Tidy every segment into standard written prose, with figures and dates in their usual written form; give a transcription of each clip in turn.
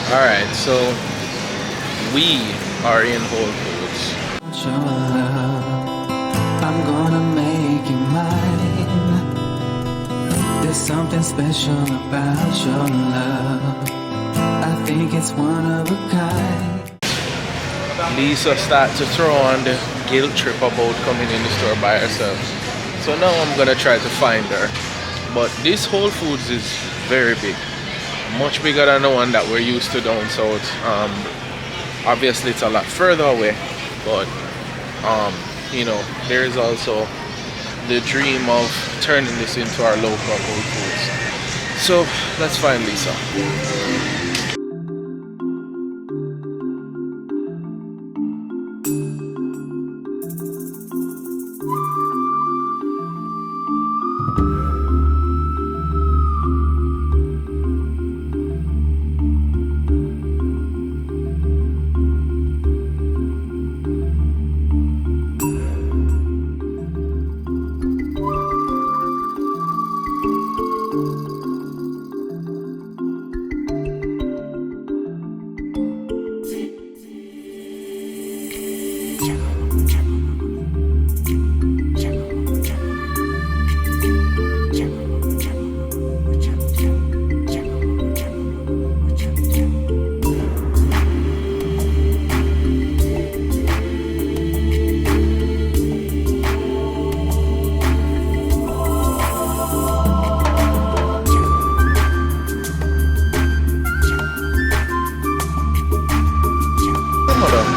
Alright, so we are in Whole Foods. Your love, I'm gonna make you mine. There's something special about your love. I think it's one of a kind. Lisa started to throw on the guilt trip about coming in the store by herself. So now I'm gonna try to find her. But this Whole Foods is very big. Much bigger than the one that we're used to down south. Obviously it's a lot further away, but you know, there is also the dream of turning this into our local Whole Foods. So let's find Lisa.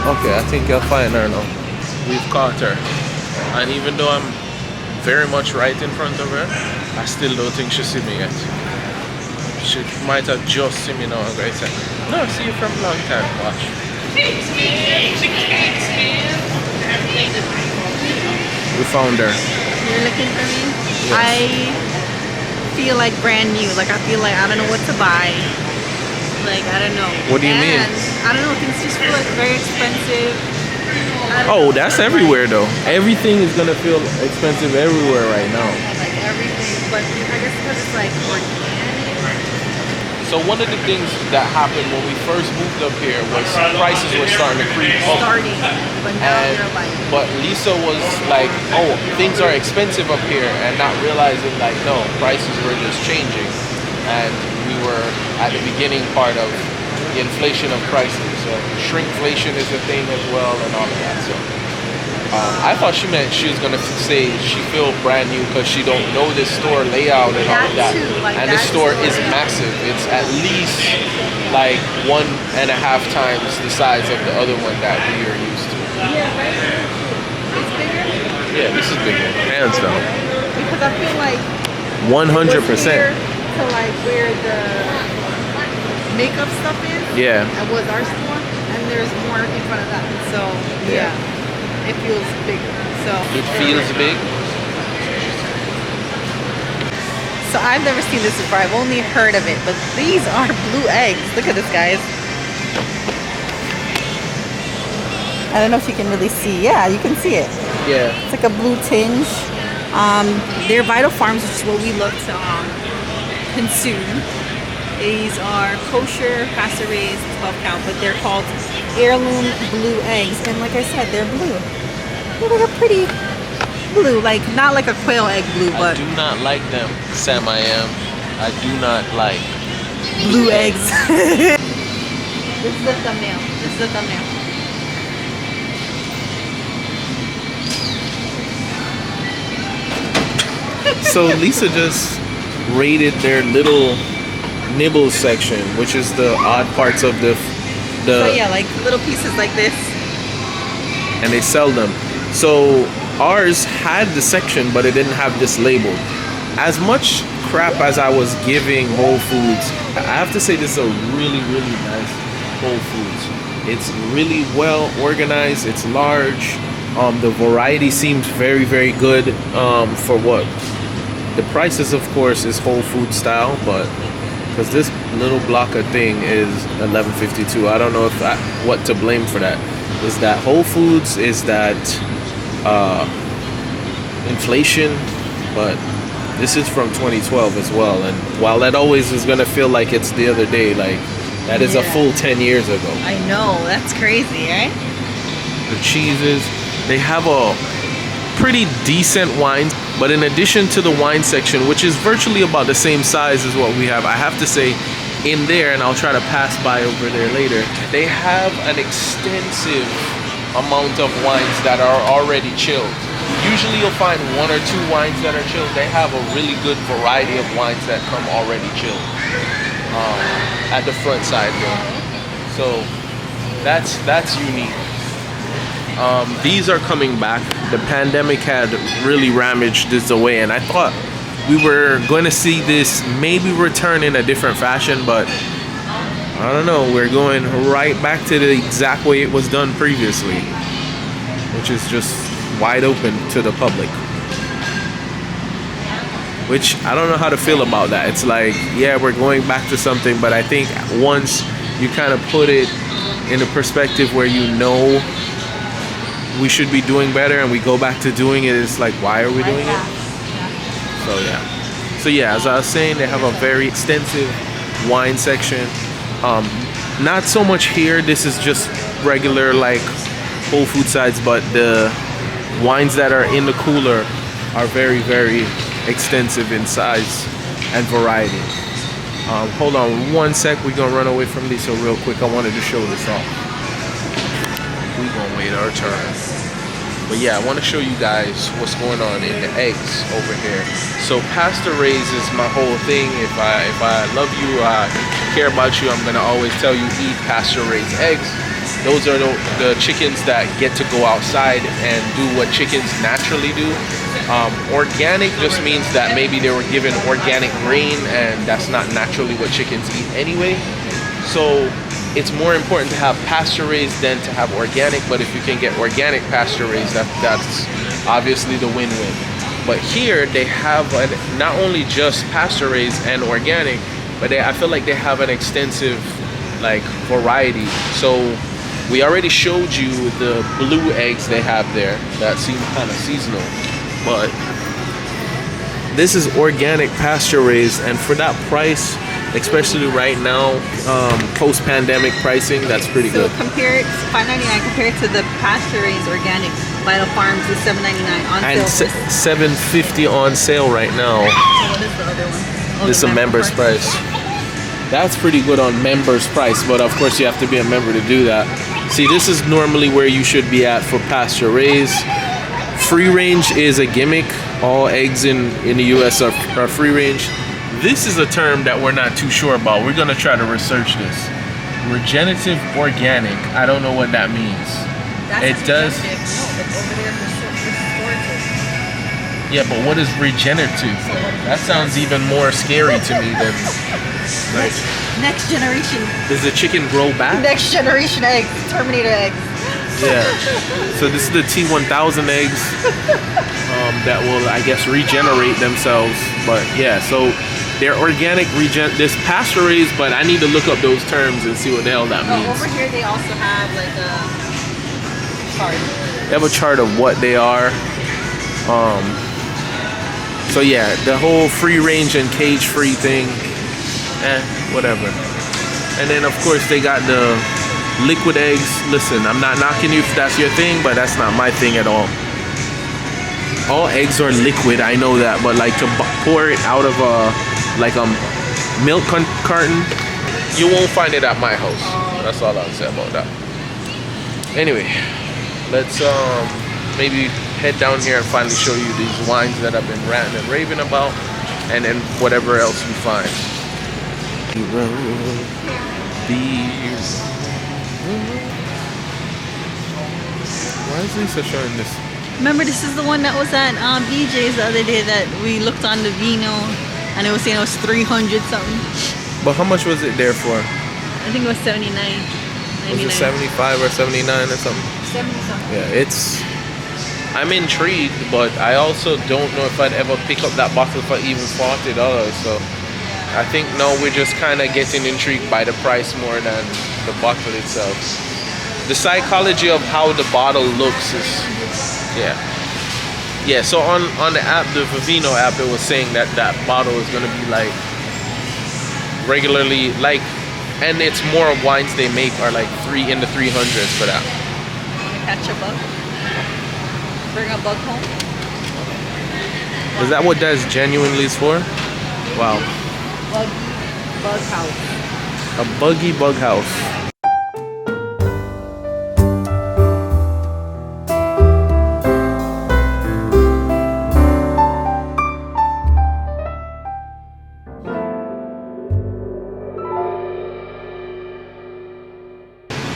Okay, I think you'll find her now. We've caught her. And even though I'm very much right in front of her, I still don't think she see me yet. She might have just seen me now and I said, no, I see you from a long time. Watch. We found her. You're looking for me? Yes. I feel like brand new. Like I feel like I don't know what to buy. Like I don't know. What do you mean? I don't know. Things just feel like very expensive. Oh, that's everywhere though. Everything is gonna feel expensive everywhere right now. Like everything, but I guess because it's like organic. So one of the things that happened when we first moved up here was prices were starting to creep up. But now you're like. But Lisa was like, oh, things are expensive up here, and not realizing like, no, prices were just changing. And we were at the beginning part of the inflation of prices. So shrinkflation is a thing as well and all of that. So I thought she meant she was going to say she feel brand new because she don't know this store layout and all of that. And this store is massive. It's at least like 1.5 times the size of the other one that we are used to. Yeah, right. It's bigger? Yeah, this is bigger. Hands down. Because I feel like 100%. To like where the makeup stuff is. Yeah. And was our store, and there's more in front of that. So yeah, it feels bigger. So It feels big. So I've never seen this before. I've only heard of it, but these are blue eggs. Look at this, guys. I don't know if you can really see. Yeah, you can see it. Yeah. It's like a blue tinge. They're Vital Farms, which is what we look to consume. These are kosher, pasture raised, 12 count, but they're called heirloom blue eggs. And like I said, they're blue. They're like a pretty blue, like not like a quail egg blue, but I do not like them, Sam. I do not like blue eggs. This is the thumbnail. This is the thumbnail. So Lisa just rated their little nibble section, which is the odd parts of the So yeah, like little pieces like this. and they sell them. So ours had the section, but it didn't have this label. As much crap as I was giving Whole Foods, I have to say this is a really, really nice Whole Foods. It's really well organized. It's large. The variety seems very, very good for what the prices, of course, is Whole Food style, but because this little blocker thing is $11.52, I don't know if what to blame for that. Is that Whole Foods? Is that inflation? But this is from 2012 as well, and while that always is gonna feel like it's the other day, like That is a Yeah. full 10 years ago. I know, that's crazy, right? The cheeses, they have a pretty decent wines, but in addition to the wine section, which is virtually about the same size as what we have, I have to say in there, and I'll try to pass by over there later, they have an extensive amount of wines that are already chilled. Usually you'll find one or two wines that are chilled. They have a really good variety of wines that come already chilled at the front side there. So that's unique. These are coming back. The pandemic had really ravaged this away, and I thought we were going to see this maybe return in a different fashion, but I don't know. We're going right back to the exact way it was done previously, which is just wide open to the public. Which I don't know how to feel about that. It's like, yeah, we're going back to something, but I think once you kind of put it in a perspective where you know we should be doing better and we go back to doing it, it's like, why are we doing it? So yeah, as I was saying, they have a very extensive wine section. Not so much here. This is just regular like Whole Food sides, but the wines that are in the cooler are very, very extensive in size and variety. Hold on one sec. We're gonna run away from these so real quick. I wanted to show this off. We're gonna wait our turn. But yeah, I want to show you guys what's going on in the eggs over here. So pasture raised is my whole thing. If I love you, I care about you, I'm gonna always tell you eat pasture raised eggs. Those are the chickens that get to go outside and do what chickens naturally do. Organic just means that maybe they were given organic grain, and that's not naturally what chickens eat anyway. So it's more important to have pasture raised than to have organic, but if you can get organic pasture raised, that's obviously the win-win. But here they have not only just pasture raised and organic, but I feel like they have an extensive like variety. So we already showed you the blue eggs they have there that seem kind of seasonal, but this is organic pasture raised, and for that price, especially right now, post-pandemic pricing, that's pretty good. So compare it, $5.99 compared to the pasture-raised organic Vital Farms is $7.99 on And sale. $7.50 on sale right now. So what is the other one? Oh, This is the a member's price. That's pretty good on members price, but of course you have to be a member to do that. See, this is normally where you should be at for pasture raised. Free range is a gimmick. All eggs in the US are free range. This is a term that we're not too sure about. We're gonna try to research this. Regenerative organic. I don't know what that means. It does. No, but over there restorative. Yeah, but what is regenerative? That sounds even more scary to me than like. Next generation. Does the chicken grow back? Next generation eggs. Terminator eggs. Yeah. So this is the T1000 eggs that will, I guess, regenerate themselves. But yeah, so they're organic this pasture raised, but I need to look up those terms and see what the hell that means. Over here they also have like a chart. They have a chart of what they are. So yeah, the whole free range and cage free thing, whatever. And then of course they got the liquid eggs. Listen, I'm not knocking you if that's your thing, but that's not my thing at all. All eggs are liquid, I know that, but like to pour it out of a milk carton, you won't find it at my house. That's all I'll say about that. Anyway, let's maybe head down here and finally show you these wines that I've been ranting and raving about, and then whatever else we find. Why is Lisa showing this? Remember, this is the one that was at BJ's the other day that we looked on the vino, and it was saying it was 300 something. But how much was it there for? I think it was 79. Was it 75 or 79 or something? 70 something. Yeah, I'm intrigued, but I also don't know if I'd ever pick up that bottle for even $40. So I think no, we're just kind of getting intrigued by the price more than the bottle itself. The psychology of how the bottle looks is, yeah. So on the app, the Vivino app, it was saying that bottle is gonna be like regularly, like And it's more wines they make are like in the 300s for that. Wanna catch a bug? Bring a bug home? Is that what that's genuinely is for? Wow. Buggy bug house. A buggy bug house.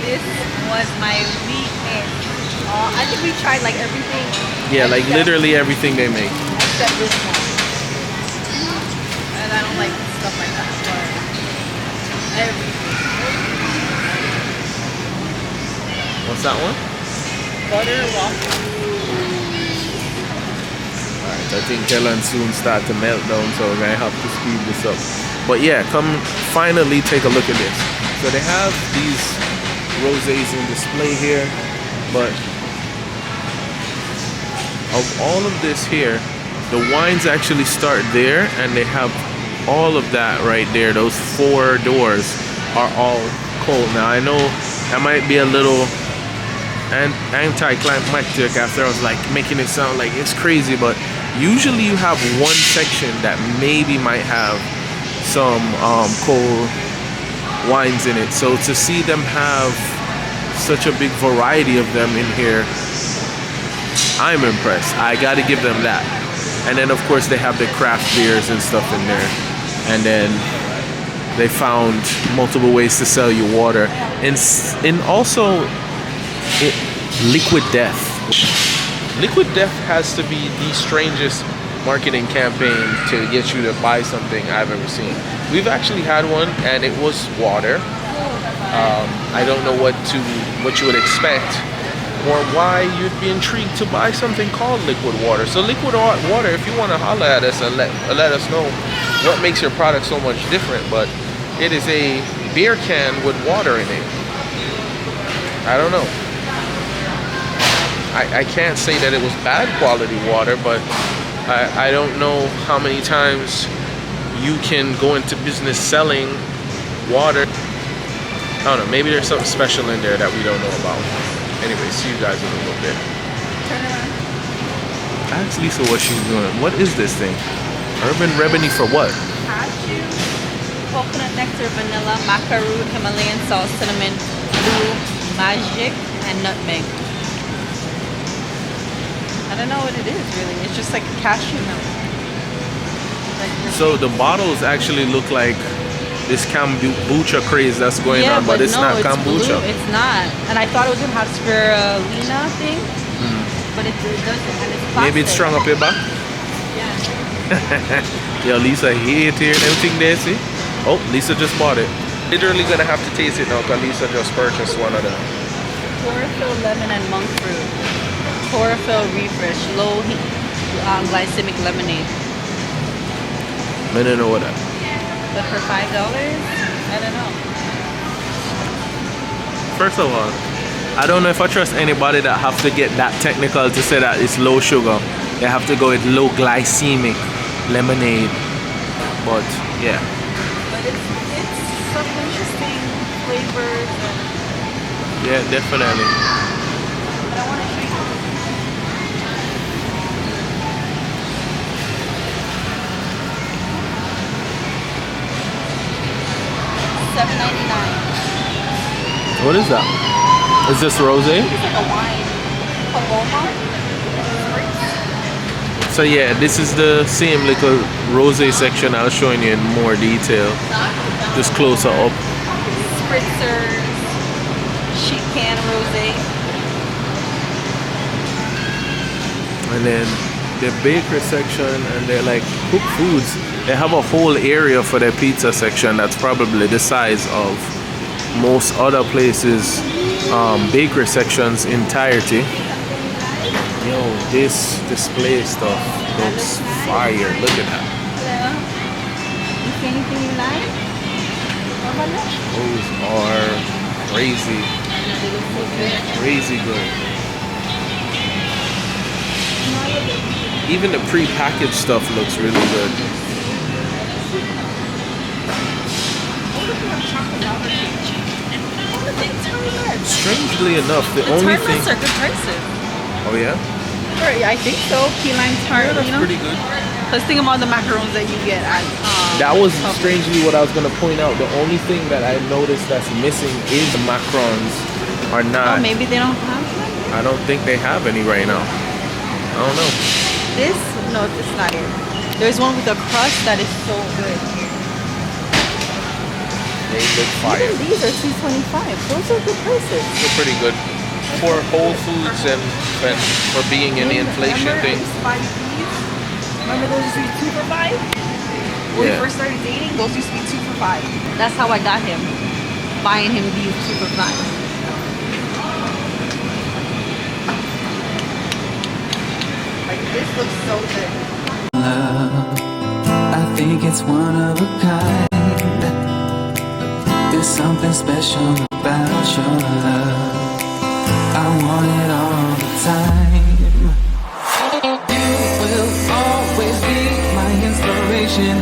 This was my weekend. I think we tried like everything. Yeah, like literally everything they make. Except this one. And I don't like stuff like that, but everything. What's that one? Butter waffle. Alright, I think Kellan soon start to melt down, so we're gonna have to speed this up. But yeah, come finally take a look at this. So they have these rosés in display here, but of all of this here, the wines actually start there, and they have all of that right there. Those 4 doors are all cold. Now I know that might be a little anticlimactic after I was like making it sound like it's crazy, but usually you have one section that maybe might have some cold wines in it. So to see them have such a big variety of them in here, I'm impressed. I gotta give them that. And then of course they have the craft beers and stuff in there. And then they found multiple ways to sell you water. And also Liquid Death. Liquid Death has to be the strangest marketing campaign to get you to buy something I've ever seen. We've actually had one, and it was water. I don't know what you would expect, or why you'd be intrigued to buy something called liquid water. So liquid water, if you want to holler at us and let us know what makes your product so much different, but it is a beer can with water in it. I don't know. I can't say that it was bad quality water, but I don't know how many times you can go into business selling water. I don't know, maybe there's something special in there that we don't know about. Anyway, see you guys in a little bit. Turn around. Ask Lisa what she's doing. What is this thing? Urban Rebony for what? Cashew, coconut nectar, vanilla, macaroon, Himalayan salt, cinnamon, blue, magic, and nutmeg. I don't know what it is really. It's just like cashew milk. So the bottles actually look like this kombucha craze that's going on, but it's not kombucha. Blue. It's not. And I thought it was gonna have spirulina thing, but it doesn't. And it's plastic. Maybe it's strung up your back. Yeah. Yo, Lisa hate hearing everything there, see? Oh, Lisa just bought it. Literally gonna have to taste it now because Lisa just purchased one of them. Chlorophyll lemon and monk fruit. Chlorophyll refresh, low glycemic lemonade. I don't know what that. But for $5, I don't know. First of all, I don't know if I trust anybody that have to get that technical to say that it's low sugar. They have to go with low glycemic lemonade. But yeah. But it's some interesting flavors. Yeah, definitely. But I want to show you. $7.99. What is that? Is this rosé? It's like a wine. Paloma. So yeah, this is the same little rosé section I was showing you in more detail. Just closer up. Spritzers. Sheet can rosé. And then the bakery section, and they're like cooked foods. They have a whole area for their pizza section that's probably the size of most other places' bakery sections entirety. Yo, this display stuff looks fire. Look at that. Hello. You see anything you like? Those are crazy. Crazy good. Even the pre-packaged stuff looks really good. Strangely enough, the The only tart thing. nuts are good prices. Oh yeah, I think so. Key lime tart, yeah, that's you know. pretty good. Let's think about the macarons that you get at. That was Publix. strangely what I was gonna point out. The only thing that I noticed that's missing is the macarons are Oh, not. maybe they don't have them. I don't think they have any right now. I don't know. This, no, this is not it. There's one with a crust that is so good. They look fire. Even these are $2.25. Those are good prices. They're pretty good for Whole Foods and for being in the inflation Remember, thing. I used to buy these? Remember those used to be 2 for 5? When we Yeah. first started dating, those used to be 2 for 5. That's how I got him. Buying him these 2 for 5. Like, this looks so good. Love, I think it's one of a kind. There's something special about your love. I want it all the time. You will always be my inspiration.